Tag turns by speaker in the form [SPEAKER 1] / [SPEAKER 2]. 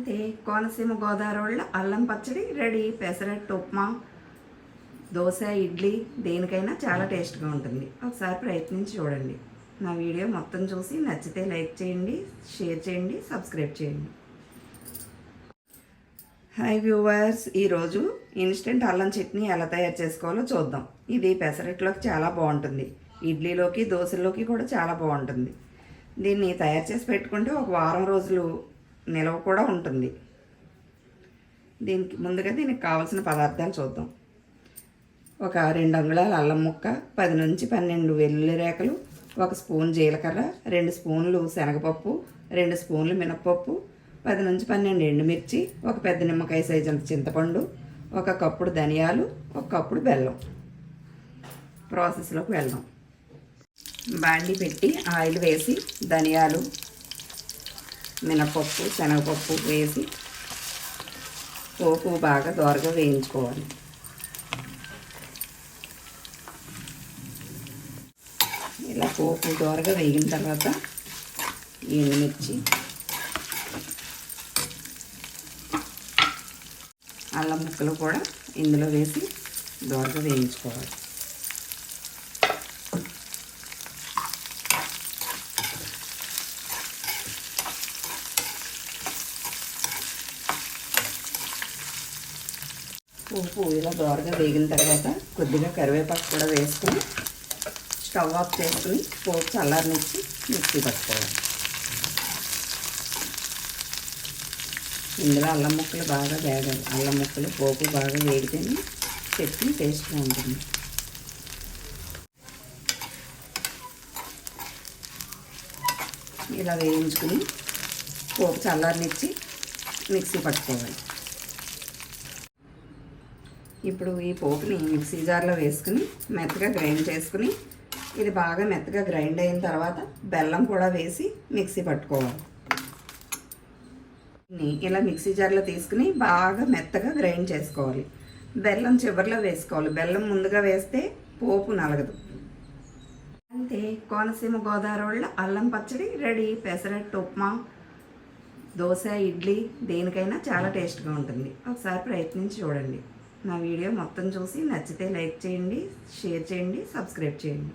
[SPEAKER 1] అంతే, కోనసీమ గోదావరి అల్లం పచ్చడి రెడీ. పెసరట్టు, ఉప్మా, దోశ, ఇడ్లీ దేనికైనా చాలా టేస్ట్గా ఉంటుంది. ఒకసారి ప్రయత్నించి చూడండి. నా వీడియో మొత్తం చూసి నచ్చితే లైక్ చేయండి, షేర్ చేయండి, సబ్స్క్రైబ్ చేయండి. హాయ్ వ్యూవర్స్, ఈరోజు ఇన్స్టెంట్ అల్లం చట్నీ ఎలా తయారు చేసుకోవాలో చూద్దాం. ఇది పెసరట్లోకి చాలా బాగుంటుంది, ఇడ్లీలోకి, దోశల్లోకి కూడా చాలా బాగుంటుంది. దీన్ని తయారు చేసి పెట్టుకుంటే ఒక వారం రోజులు నిల్వ కూడా ఉంటుంది. దీనికి కావాల్సిన పదార్థాలు చూద్దాం. ఒక 2 అంగుళాల అల్లం ముక్క, 10 నుంచి 12 వెల్లుల్లి రేకలు, 1 స్పూన్ జీలకర్ర, 2 స్పూన్లు శనగపప్పు, 2 స్పూన్లు మినప్పప్పు, 10 నుంచి 12 ఎండుమిర్చి, 1 పెద్ద నిమ్మకాయ సైజు అంత చింతపండు, 1 కప్పుడు ధనియాలు, 1 కప్పుడు బెల్లం. ప్రాసెస్లోకి వెళ్దాం. బాండి పెట్టి ఆయిల్ వేసి ధనియాలు, మినపప్పు, శనగపప్పు వేసి పోపు బాగా దోరగా వేయించుకోవాలి. ఇలా పోపు దోరగా వేగిన తర్వాత ఎండుమిర్చి, అల్లం ముక్కలు కూడా ఇందులో వేసి దోరగా వేయించుకోవాలి. పోపు ఇలా దోరగా వేగిన తర్వాత కొద్దిగా కరివేపాకు కూడా వేసుకొని స్టవ్ ఆఫ్ చేసుకుని పోపు చల్లారనిచ్చి మిక్సీ పట్టుకోవాలి. ఇందులో అల్లం ముక్కలు బాగా వేగాలి. అల్లం ముక్కలు పోపు బాగా వేగితేనే చట్నీ టేస్ట్గా ఉంటుంది. ఇలా వేయించుకుని పోపు చల్లారనిచ్చి మిక్సీ పట్టుకోవాలి. ఇప్పుడు ఈ పోపుని మిక్సీ జార్లో వేసుకుని మెత్తగా గ్రైండ్ చేసుకుని, ఇది బాగా మెత్తగా గ్రైండ్ అయిన తర్వాత బెల్లం కూడా వేసి మిక్సీ పట్టుకోవాలి. ఇలా మిక్సీ జార్లో తీసుకుని బాగా మెత్తగా గ్రైండ్ చేసుకోవాలి. బెల్లం చివరిలో వేసుకోవాలి. బెల్లం ముందుగా వేస్తే పోపు నలగదు. అంతే, కోనసీమ గోదావరి అల్లం పచ్చడి రెడీ. పెసరట్టు, ఉప్మా, దోశ, ఇడ్లీ దేనికైనా చాలా టేస్ట్గా ఉంటుంది. ఒకసారి ప్రయత్నించి చూడండి. నా వీడియో మొత్తం చూసి నచ్చితే లైక్ చేయండి, షేర్ చేయండి, సబ్స్క్రైబ్ చేయండి.